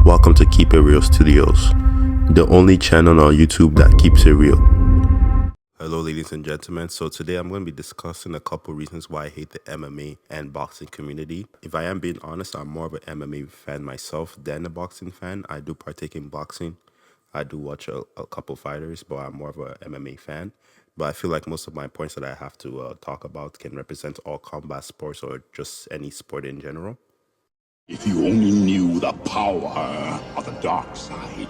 Welcome to KeepItReal Studios, the only channel on YouTube that keeps it real. Hello ladies and gentlemen, so today I'm going to be discussing a couple reasons why I hate the MMA and boxing community. If I am being honest, I'm more of an MMA fan myself than a boxing fan. I do partake in boxing. I do watch a couple fighters, but I'm more of an MMA fan. But I feel like most of my points that I have to talk about can represent all combat sports or just any sport in general. If you only knew the power of the dark side.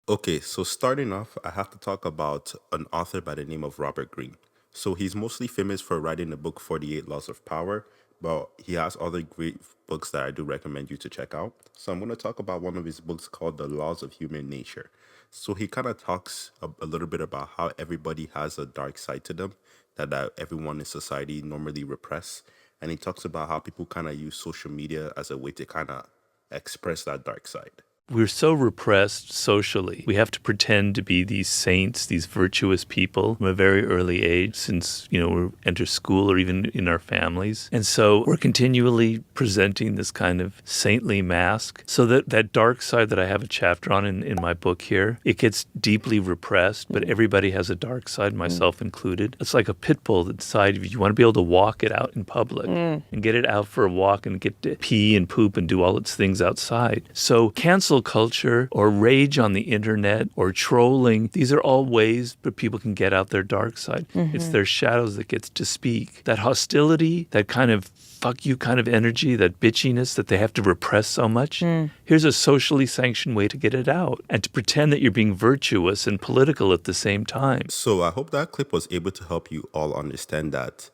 Okay, so starting off, I have to talk about an author by the name of Robert Greene. So he's mostly famous for writing the book 48 Laws of Power, but he has other great books that I do recommend you to check out. So I'm going to talk about one of his books called The Laws of Human Nature. So he kind of talks a little bit about how everybody has a dark side to them that everyone in society normally repress. And he talks about how people kind of use social media as a way to kind of express that dark side. We're so repressed socially. We have to pretend to be these saints, these virtuous people from a very early age since, we enter school or even in our families. And so we're continually presenting this kind of saintly mask so that dark side that I have a chapter on in my book here, it gets deeply repressed, but everybody has a dark side, myself included. It's like a pit bull that decides if you want to be able to walk it out in public and get it out for a walk and get to pee and poop and do all its things outside. So cancel culture or rage on the internet or trolling, these are all ways that people can get out their dark side. It's their shadows that gets to speak. That hostility, that kind of fuck you kind of energy, that bitchiness that they have to repress so much. Here's a socially sanctioned way to get it out and to pretend that you're being virtuous and political at the same time. So I hope that clip was able to help you all understand that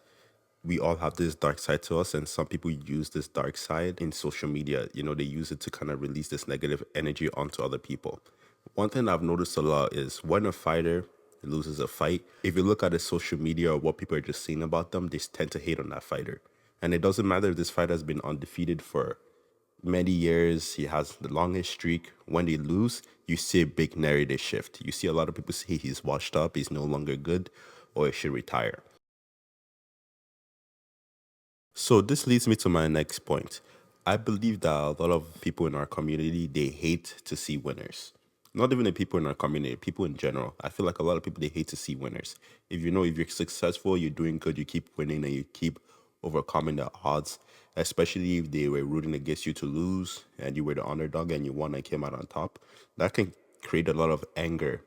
we all have this dark side to us, and some people use this dark side in social media. They use it to kind of release this negative energy onto other people. One thing I've noticed a lot is when a fighter loses a fight, if you look at his social media or what people are just saying about them, they tend to hate on that fighter. And it doesn't matter if this fighter has been undefeated for many years, he has the longest streak. When they lose, you see a big narrative shift. You see a lot of people say he's washed up, he's no longer good, or he should retire. So this leads me to my next point. I believe that a lot of people in our community, they hate to see winners. Not even the people in our community, people in general. I feel like a lot of people, they hate to see winners. If you're successful, you're doing good, you keep winning and you keep overcoming the odds, especially if they were rooting against you to lose and you were the underdog and you won and came out on top, that can create a lot of anger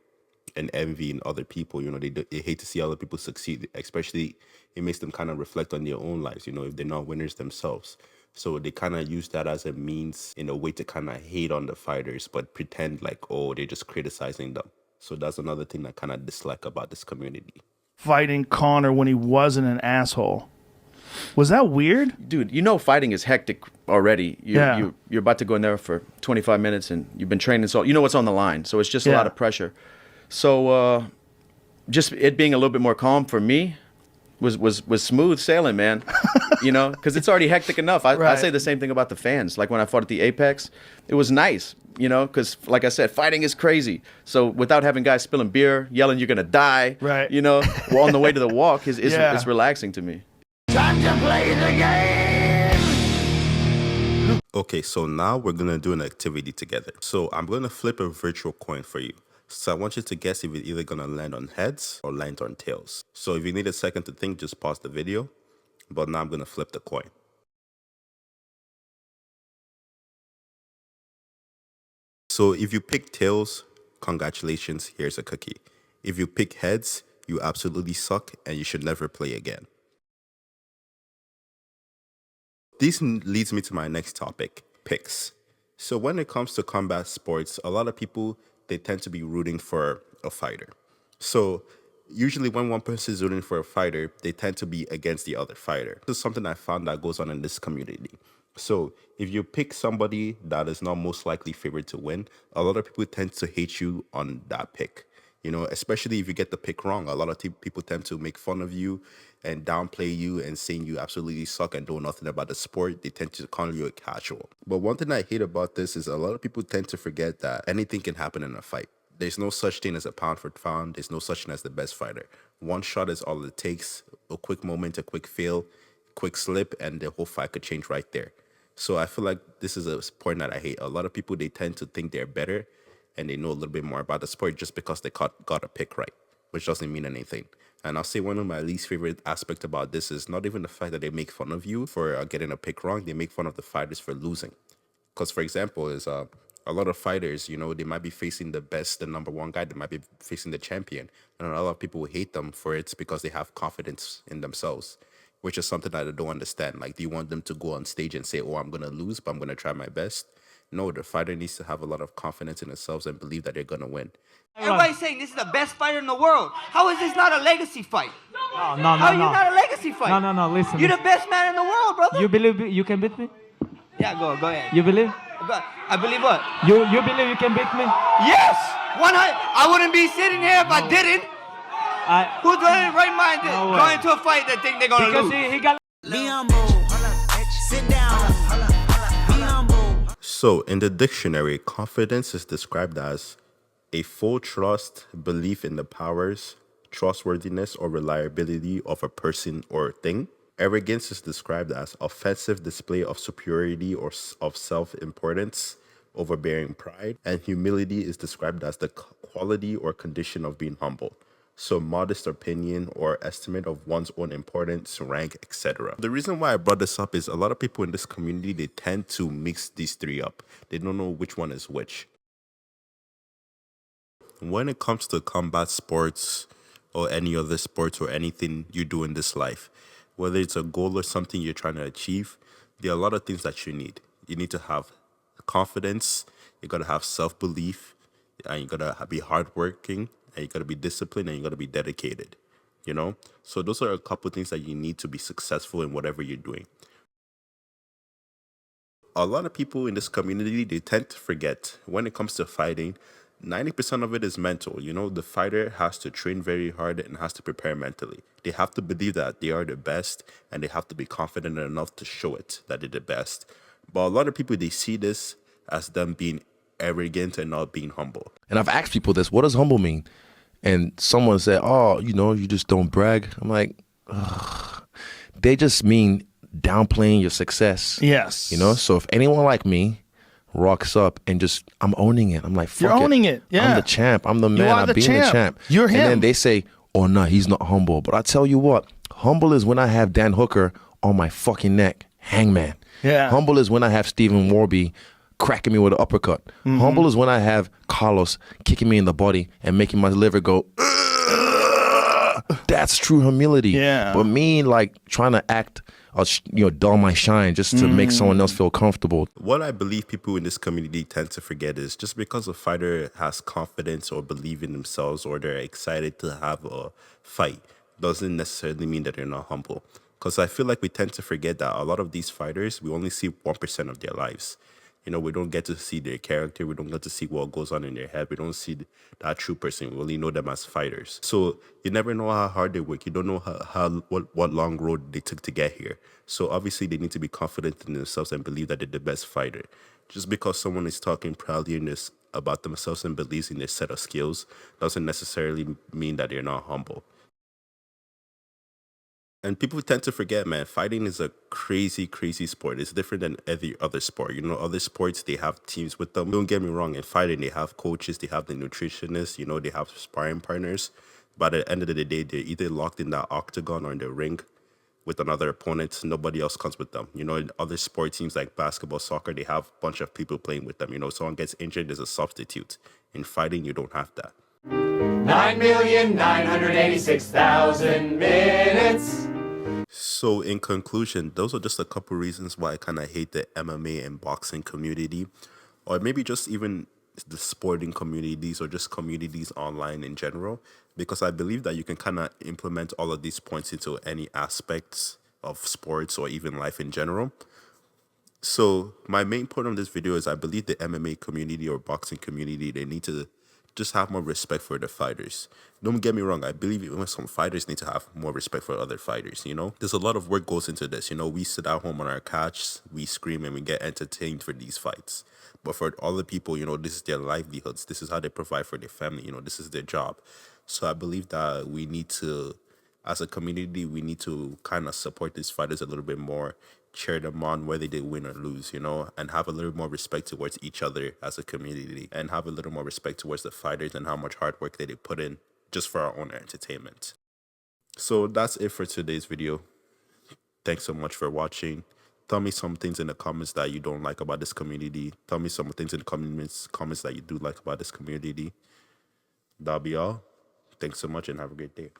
and envy in other people. They hate to see other people succeed, especially it makes them kind of reflect on their own lives, if they're not winners themselves. So they kind of use that as a means in a way to kind of hate on the fighters, but pretend like, oh, they're just criticizing them. So that's another thing I kind of dislike about this community. Fighting Connor when he wasn't an asshole. Was that weird? Dude, fighting is hectic already. You're about to go in there for 25 minutes and you've been training, so you know what's on the line. So it's just a lot of pressure. So just it being a little bit more calm for me was smooth sailing, man. Because it's already hectic enough. I say the same thing about the fans. Like when I fought at the Apex, it was nice, because like I said, fighting is crazy. So without having guys spilling beer, yelling you're gonna die, on the way to the walk, it's relaxing to me. Time to play the game! Okay, so now we're gonna do an activity together. So I'm gonna flip a virtual coin for you. So I want you to guess if it's either going to land on heads or land on tails. So if you need a second to think, just pause the video. But now I'm going to flip the coin. So if you pick tails, congratulations, here's a cookie. If you pick heads, you absolutely suck and you should never play again. This leads me to my next topic, picks. So when it comes to combat sports, a lot of people, they tend to be rooting for a fighter. So usually when one person is rooting for a fighter, they tend to be against the other fighter. This is something I found that goes on in this community. So if you pick somebody that is not most likely favored to win, a lot of people tend to hate you on that pick. Especially if you get the pick wrong. A lot of people tend to make fun of you and downplay you and saying you absolutely suck and know nothing about the sport. They tend to call you a casual. But one thing I hate about this is a lot of people tend to forget that anything can happen in a fight. There's no such thing as a pound for pound. There's no such thing as the best fighter. One shot is all it takes. A quick moment, a quick fail, quick slip, and the whole fight could change right there. So I feel like this is a sport that I hate. A lot of people, they tend to think they're better and they know a little bit more about the sport just because they got a pick right, which doesn't mean anything. And I'll say one of my least favorite aspects about this is not even the fact that they make fun of you for getting a pick wrong. They make fun of the fighters for losing. Because, for example, is a lot of fighters, they might be facing the best, the number one guy, they might be facing the champion. And a lot of people hate them for it because they have confidence in themselves, which is something that I don't understand. Like, do you want them to go on stage and say, oh, I'm going to lose, but I'm going to try my best? No, the fighter needs to have a lot of confidence in themselves and believe that they're going to win. Everybody's saying this is the best fighter in the world. How is this not a legacy fight? No. How are you not a legacy fight? No, listen. You're the best man in the world, brother. You believe you can beat me? Yeah, go ahead. You believe? I believe what? You believe you can beat me? Yes! 100. I wouldn't be sitting here if I didn't. Who's in their right mind going to a fight that think they're going to lose? Because he got... Be humble. Sit down. Be humble. So, in the dictionary, confidence is described as a full trust, belief in the powers, trustworthiness, or reliability of a person or thing. Arrogance is described as offensive display of superiority or of self-importance, overbearing pride. And humility is described as the quality or condition of being humble. So modest opinion or estimate of one's own importance, rank, etc. The reason why I brought this up is a lot of people in this community, they tend to mix these three up. They don't know which one is which. When it comes to combat sports or any other sports or anything you do in this life, whether it's a goal or something you're trying to achieve, there are a lot of things that you need. You need to have confidence, you got to have self-belief, and you got to be hardworking, and you got to be disciplined, and you got to be dedicated, So those are a couple of things that you need to be successful in whatever you're doing. A lot of people in this community, they tend to forget when it comes to fighting, 90% of it is mental. The fighter has to train very hard and has to prepare mentally. They have to believe that they are the best and they have to be confident enough to show it that they're the best. But a lot of people, they see this as them being arrogant and not being humble. And I've asked people this, what does humble mean? And someone said, oh, you just don't brag. I'm like, ugh. They just mean downplaying your success. Yes. So if anyone like me rocks up and just, I'm owning it. I'm like, fuck You're owning it. Yeah. I'm the champ. I'm the man. I'm being the champ. You're him. And then they say, oh, no, he's not humble. But I tell you what, humble is when I have Dan Hooker on my fucking neck, hangman. Yeah. Humble is when I have Stephen Warby cracking me with an uppercut. Mm-hmm. Humble is when I have Carlos kicking me in the body and making my liver go, ugh! That's true humility. Yeah. But me, like, trying to act, dull my shine just to make someone else feel comfortable. What I believe people in this community tend to forget is just because a fighter has confidence or believe in themselves or they're excited to have a fight doesn't necessarily mean that they're not humble. Because I feel like we tend to forget that a lot of these fighters, we only see 1% of their lives. We don't get to see their character. We don't get to see what goes on in their head. We don't see that true person. We only know them as fighters. So you never know how hard they work. You don't know what long road they took to get here. So obviously they need to be confident in themselves and believe that they're the best fighter. Just because someone is talking proudly about themselves and believes in their set of skills doesn't necessarily mean that they're not humble. And people tend to forget, man, fighting is a crazy, crazy sport. It's different than every other sport. Other sports, they have teams with them. Don't get me wrong, in fighting, they have coaches, they have the nutritionists, they have sparring partners. But at the end of the day, they're either locked in that octagon or in the ring with another opponent. Nobody else comes with them. In other sport teams like basketball, soccer, they have a bunch of people playing with them. Someone gets injured, there's a substitute. In fighting, you don't have that. 9,986,000 minutes. So in conclusion, those are just a couple reasons why I kind of hate the MMA and boxing community, or maybe just even the sporting communities or just communities online in general, because I believe that you can kind of implement all of these points into any aspects of sports or even life in general. So my main point of this video is I believe the MMA community or boxing community, they need to just have more respect for the fighters. Don't get me wrong, I believe even some fighters need to have more respect for other fighters, There's a lot of work goes into this, We sit at home on our couch, we scream and we get entertained for these fights. But for other people, this is their livelihoods. This is how they provide for their family, this is their job. So I believe that we need to, as a community, we need to kind of support these fighters a little bit more, cheer them on whether they win or lose, you know, and have a little more respect towards each other as a community, and have a little more respect towards the fighters and how much hard work they put in just for our own entertainment. So that's it for today's video. Thanks so much for watching. Tell me some things in the comments that you don't like about this community. Tell me some things in the comments that you do like about this community. That'll be all. Thanks so much and have a great day.